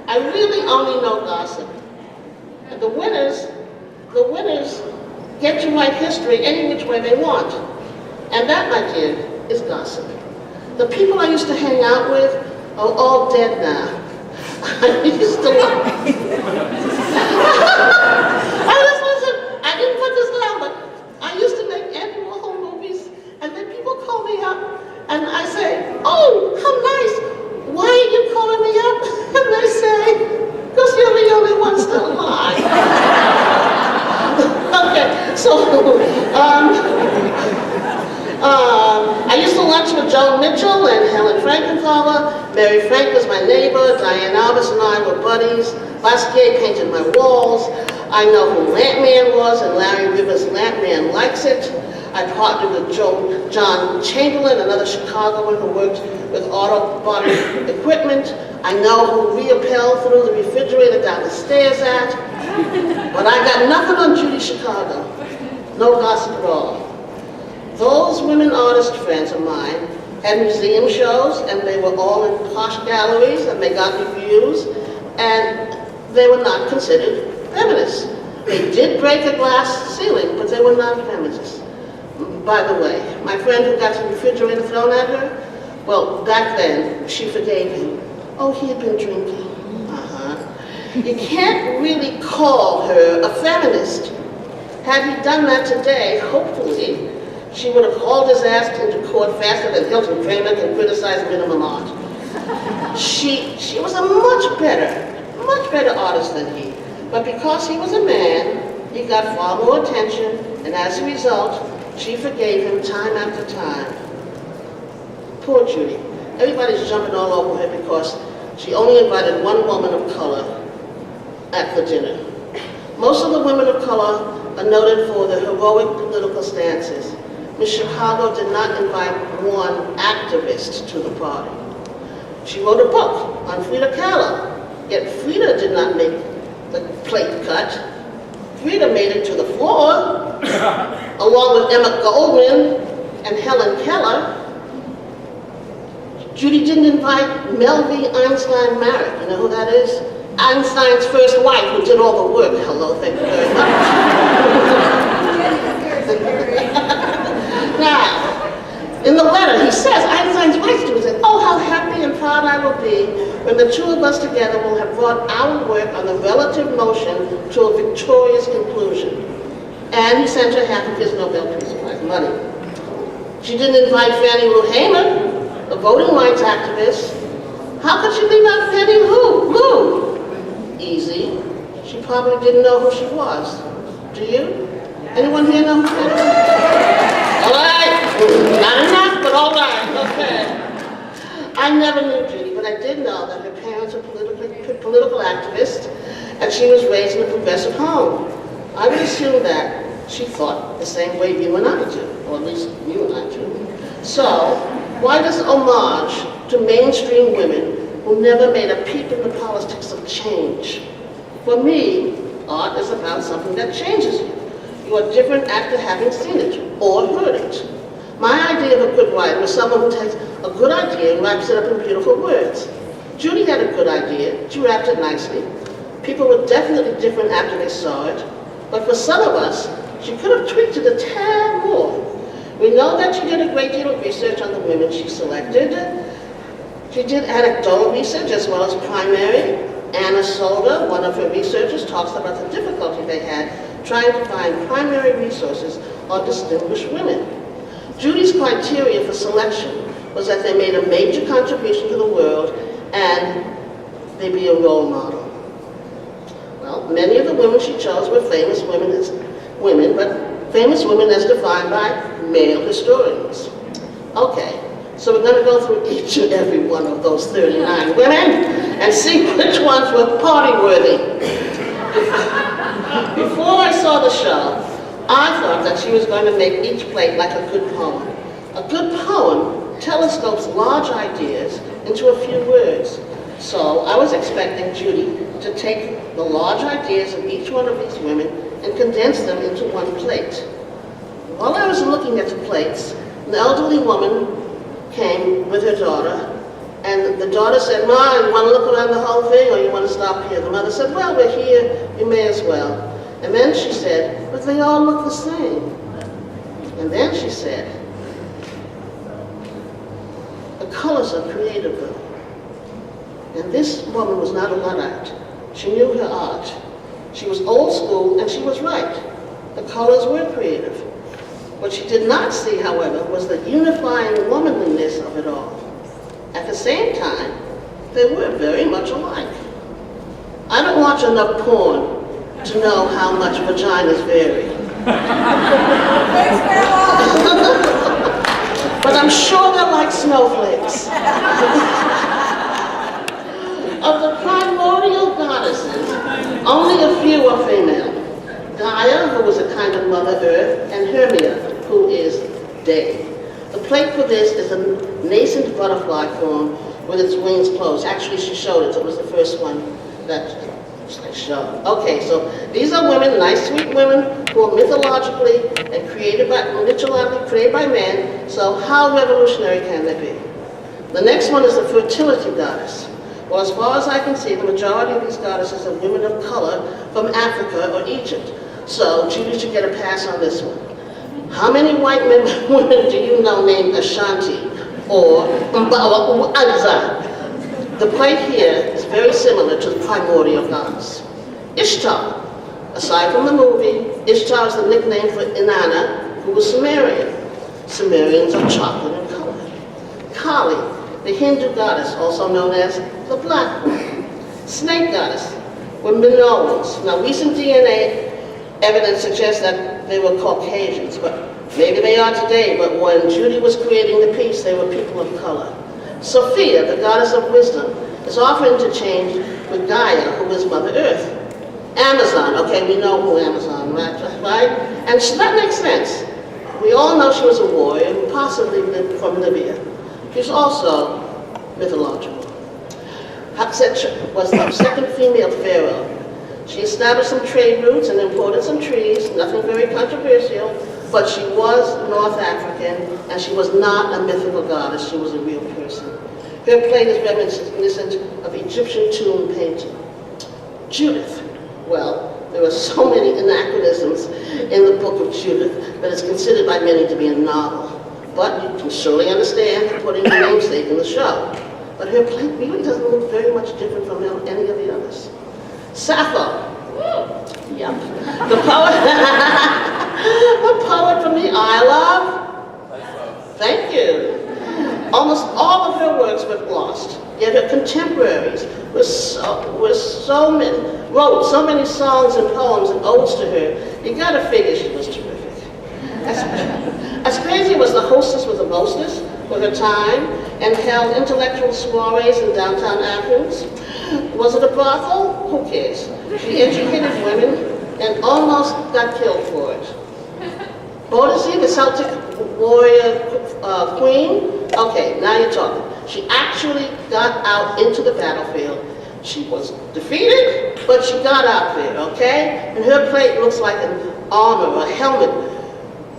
I really only know gossip. And the winners get to write history any which way they want. And that, my dear, is gossip. The people I used to hang out with are all dead now. I used to listen, I didn't put this down, but I used to make Andy Warhol movies, and then people call me up, and I say, oh, how nice. Why are you calling me up? And they say, because you're the only one still alive. Okay, so, I used to lunch with Joan Mitchell and Helen Frankenthaler. Mary Frank was my neighbor. Diane Albus and I were buddies. Basquiat painted my walls. I know who Lampman was, and Larry Rivers' Lampman likes it. I partnered with John Chamberlain, another Chicagoan who worked with auto body equipment. I know who Rhea Pell threw the refrigerator down the stairs at. But I got nothing on Judy Chicago. No gossip at all. Those women artist friends of mine had museum shows, and they were all in posh galleries, and they got reviews, and they were not considered feminists. They did break a glass ceiling, but they were not feminists. By the way, my friend who got the refrigerator thrown at her, well, back then, she forgave him. Oh, he had been drinking. You can't really call her a feminist. Had he done that today, hopefully, she would have hauled his ass into court faster than Hilton Kramer can criticize minimum art. She was a much better artist than he. But because he was a man, he got far more attention, and as a result, she forgave him time after time. Poor Judy. Everybody's jumping all over her because she only invited one woman of color at the dinner. Most of the women of color are noted for their heroic political stances. Miss Chicago did not invite one activist to the party. She wrote a book on Frida Kahlo, yet Frida did not make the plate cut. Frida made it to the floor, along with Emma Goldman and Helen Keller. Judy didn't invite Melvie Einstein Merritt. You know who that is? Einstein's first wife, who did all the work. Hello, thank you very much. Now, in the letter, he says, Einstein's wife to said, oh, how happy and proud I will be when the two of us together will have brought our work on the relative motion to a victorious conclusion. And he sent her half of his Nobel Peace Prize money. She didn't invite Fannie Lou Hamer, the voting rights activist. How could she leave out Fannie Lou? Easy. She probably didn't know who she was. Do you? Anyone here know who Fannie Lou? All right. Not enough, but all right. Okay. I never knew Judy, but I did know that her parents were political activists, and she was raised in a progressive home. I would assume that she thought the same way you and I do, or at least you and I do. So, why this homage to mainstream women who never made a peep in the politics of change? For me, art is about something that changes you. You are different after having seen it or heard it. My idea of a good writer was someone who takes a good idea and wraps it up in beautiful words. Judy had a good idea. She wrapped it nicely. People were definitely different after they saw it. But for some of us, she could have tweaked it a tad more. We know that she did a great deal of research on the women she selected. She did anecdotal research as well as primary. Anna Solder, one of her researchers, talks about the difficulty they had trying to find primary resources on distinguished women. Judy's criteria for selection was that they made a major contribution to the world and they be a role model. Well, many of the women she chose were famous women, but famous women as defined by male historians. Okay, so we're going to go through each and every one of those 39 women and see which ones were party-worthy. Before I saw the show, I thought that she was going to make each plate like a good poem. A good poem telescopes large ideas into a few words. So I was expecting Judy to take the large ideas of each one of these women and condense them into one plate. While I was looking at the plates, an elderly woman came with her daughter, And the daughter said, "Ma, you want to look around the whole thing or you want to stop here?" The mother said, "Well, we're here, you may as well." And then she said, "But they all look the same." And then she said, "The colors are creative though." And this woman was not a Luddite. She knew her art. She was old school and she was right. The colors were creative. What she did not see, however, was the unifying womanliness of it all. At the same time, they were very much alike. I don't watch enough porn to know how much vaginas vary. But I'm sure they're like snowflakes. Of the primordial goddesses, only a few are female. Gaia, who was a kind of Mother Earth, and Hermia, who is Day. The plate for this is a nascent butterfly form with its wings closed. Actually, she showed it. It was the first one that I showed. Okay, so these are women, nice, sweet women, who are mythologically and created by men. So how revolutionary can they be? The next one is the fertility goddess. Well, as far as I can see, the majority of these goddesses are women of color from Africa or Egypt. So Judy should get a pass on this one. How many white women do you know named Ashanti or Anza? The plate here is very similar to the primordial goddess. Ishtar. Aside from the movie, Ishtar is the nickname for Inanna, who was Sumerian. Sumerians are chocolate in color. Kali, the Hindu goddess, also known as the Black One. Snake goddess were Minoans. Now, recent DNA evidence suggests that they were Caucasians, but maybe they are today, but when Judy was creating the piece, they were people of color. Sophia, the goddess of wisdom, is often interchanged with Gaia, who is Mother Earth. Amazon, okay, we know who Amazon, right? And so that makes sense. We all know she was a warrior who possibly lived from Libya. She's also mythological. Hatshepsut was the second female pharaoh. She established some trade routes and imported some trees, nothing very controversial, but she was North African, and she was not a mythical goddess, she was a real person. Her plate is reminiscent of Egyptian tomb painting. Judith, well, there are so many anachronisms in the book of Judith that it's considered by many to be a novel. But you can surely understand putting her namesake in the show. But her plate really doesn't look very much different from any of the others. Sappho. Yep. The poet, the poet from the Isle of? Thank you. Almost all of her works were lost, yet her contemporaries wrote so many songs and poems and odes to her. You gotta figure she was terrific. As crazy was the hostess with the mostest for her time and held intellectual soirees in downtown Athens. Was it a brothel? Who cares? She educated women and almost got killed for it. Boadicea, the Celtic warrior queen? Okay, now you're talking. She actually got out into the battlefield. She was defeated, but she got out there, okay? And her plate looks like an armor, a helmet.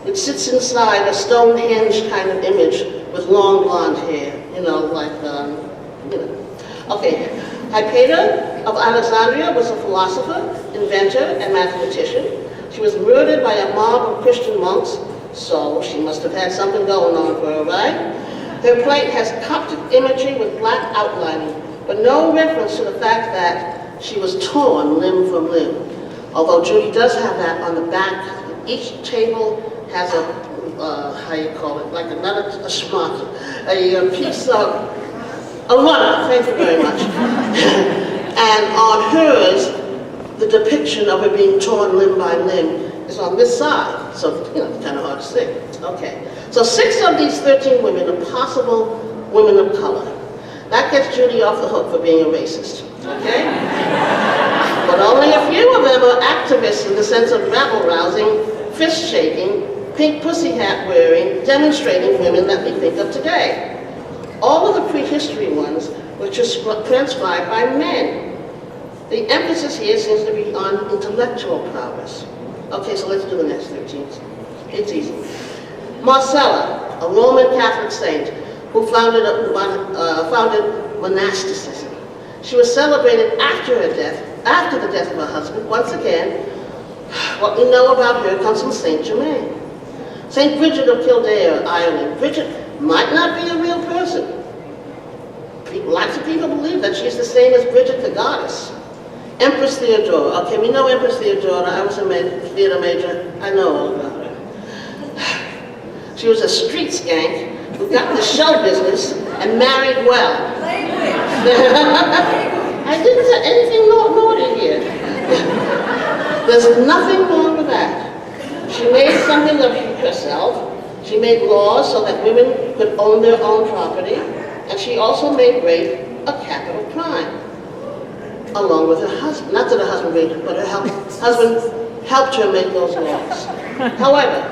It sits inside a Stonehenge kind of image with long blonde hair, like. Okay, Hypatia of Alexandria was a philosopher, inventor, and mathematician. She was murdered by a mob of Christian monks, so she must have had something going on for her, right? Her plate has Coptic imagery with black outlining, but no reference to the fact that she was torn limb from limb. Although Judy does have that on the back. Each table has a, how you call it, like a schmuck, a piece of, a runner, thank you very much. And on hers, the depiction of her being torn limb by limb is on this side, so, it's kind of hard to see. Okay, so 6 of these 13 women are possible women of color. That gets Judy off the hook for being a racist, okay? But only a few of them are activists in the sense of rabble-rousing, fist-shaking, pink pussy hat wearing, demonstrating women that we think of today. All of the prehistory ones were just transcribed by men. The emphasis here seems to be on intellectual prowess. Okay, so let's do the next 13. It's easy. Marcella, a Roman Catholic saint, who founded monasticism. She was celebrated after the death of her husband. Once again, what we know about her comes from Saint Germain. Saint Bridget of Kildare, Ireland. Bridget might not be a real person. Lots of people believe that she's the same as Bridget the goddess. Empress Theodora. Okay, we know Empress Theodora. I was a theater major. I know all about her. She was a street skank who got into show business and married well. I didn't say anything naughty here. There's nothing wrong with that. She made something of herself. She made laws so that women could own their own property. And she also made rape a capital crime, along with her husband. Not that her husband raped her, but her husband helped her make those laws. However,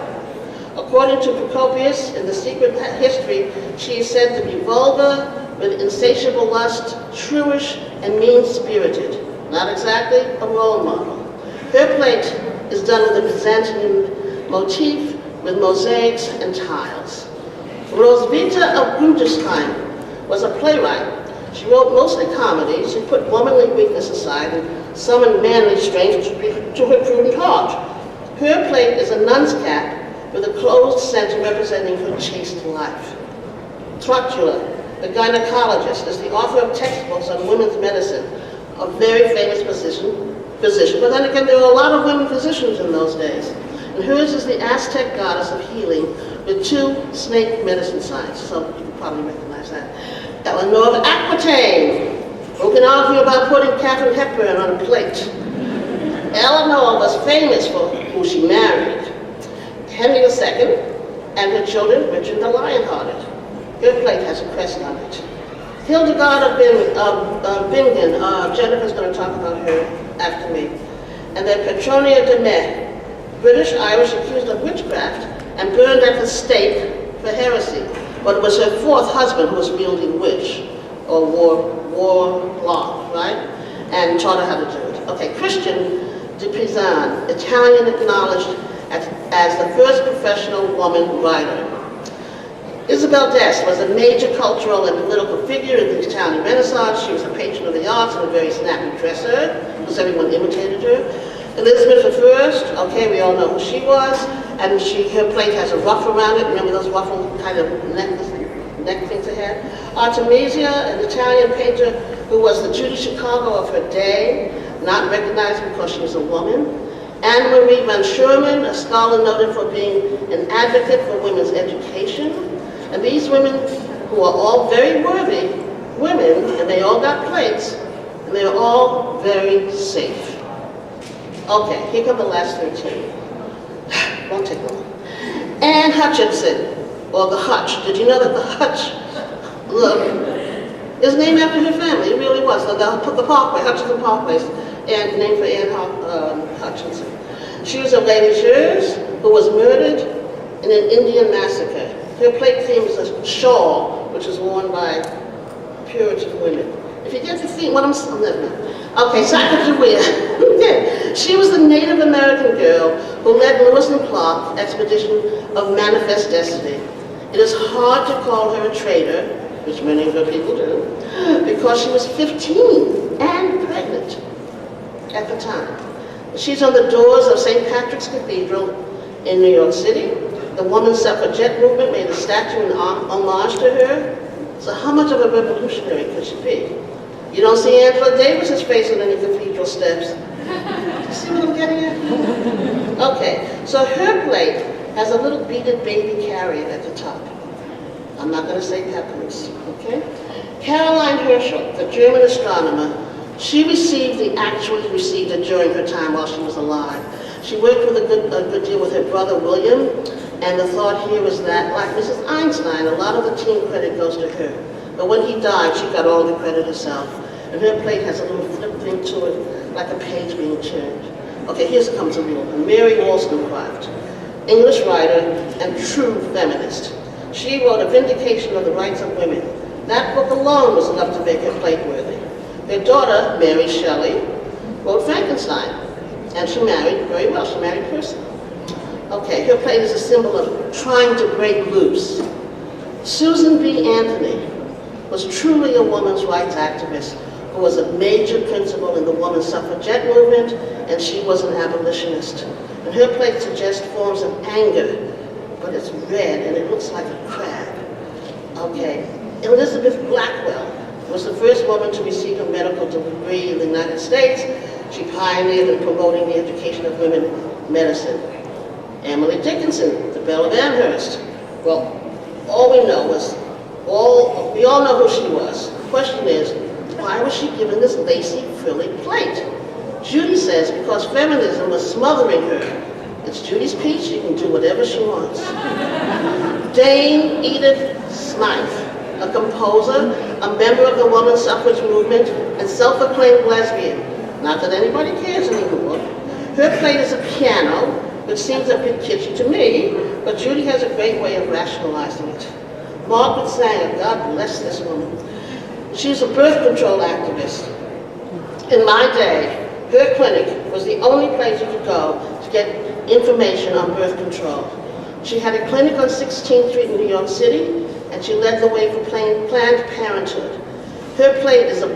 according to Procopius in The Secret History, she is said to be vulgar, with insatiable lust, shrewish, and mean-spirited. Not exactly a role model. Her plate is done with a Byzantine motif with mosaics and tiles. Roswitha of Grundersheim was a playwright. She wrote mostly comedies. She put womanly weakness aside and summoned manly strength to her prudent heart. Her plate is a nun's cap with a closed center representing her chaste life. Trocula, the gynecologist, is the author of textbooks on women's medicine, a very famous physician. But then again, there were a lot of women physicians in those days. And hers is the Aztec goddess of healing with 2 snake medicine signs. So you probably recognize that. Eleanor of Aquitaine, who can argue about putting Katharine Hepburn on a plate. Eleanor was famous for who she married. Henry II and her children, Richard the Lionhearted. Her plate has a crest on it. Hildegard of Bingen, Jennifer's going to talk about her after me. And then Petronia de Mai, British-Irish accused of witchcraft and burned at the stake for heresy. But it was her 4th husband who was wielding witch, or warlock, right? And taught her how to do it. Okay, Christian de Pizan, Italian acknowledged as the first professional woman writer. Isabel d'Este was a major cultural and political figure in the Italian Renaissance. She was a patron of the arts and a very snappy dresser, because everyone imitated her. Elizabeth I, okay, we all know who she was, and her plate has a ruff around it. Remember those ruffled kind of neck things it had? Artemisia, an Italian painter who was the Judy Chicago of her day, not recognized because she was a woman. Anne-Marie van Schuurman, a scholar noted for being an advocate for women's education. And these women, who are all very worthy women, and they all got plates, and they're all very safe. Okay, here come the last 13. Won't take long. Anne Hutchinson, or the Hutch. Did you know that the Hutch, look, is named after her family? It really was. The Parkway, Hutchinson Parkway, and named for Anne Hutchinson. She was a religieuse who was murdered in an Indian massacre. Her plate theme is a shawl, which is worn by Puritan women. If you get the theme, what I'm never mind. Okay, Sacagawea. She was the Native American girl who led Lewis and Clark's expedition of Manifest Destiny. It is hard to call her a traitor, which many of her people do, because she was 15 and pregnant at the time. She's on the doors of St. Patrick's Cathedral in New York City. The women's suffragette movement made a statue in homage to her. So how much of a revolutionary could she be? You don't see Angela Davis's face on any cathedral steps. You see what I'm getting at? Okay, so her plate has a little beaded baby carrier at the top. I'm not going to say Pepper's, okay? Caroline Herschel, the German astronomer, she actually received it during her time while she was alive. She worked with a good deal with her brother William, and the thought here was that, like Mrs. Einstein, a lot of the team credit goes to her. But when he died, she got all the credit herself. And her plate has a little flip thing to it, like a page being turned. Okay, here comes a real one. Mary Wollstonecraft, English writer and true feminist. She wrote A Vindication of the Rights of Women. That book alone was enough to make her plate worthy. Their daughter, Mary Shelley, wrote Frankenstein, and she married very well. She married Percy. Okay, her plate is a symbol of trying to break loose. Susan B. Anthony was truly a women's rights activist who was a major principal in the women's suffragette movement, and she was an abolitionist. And her plate suggests forms of anger, but it's red and it looks like a crab. Okay, Elizabeth Blackwell was the first woman to receive a medical degree in the United States. She pioneered in promoting the education of women in medicine. Emily Dickinson, the Belle of Amherst. Well, all we know was, we all know who she was. The question is, why was she given this lacy, frilly plate? Judy says because feminism was smothering her. It's Judy's peach, she can do whatever she wants. Dame Edith Smythe, a composer, a member of the women's suffrage movement, and self-proclaimed lesbian. Not that anybody cares anymore. Her plate is a piano, which seems a bit kitschy to me, but Judy has a great way of rationalizing it. Margaret Sanger, God bless this woman. She's a birth control activist. In my day, her clinic was the only place you could go to get information on birth control. She had a clinic on 16th Street in New York City, and she led the way for Planned Parenthood. Her plate is a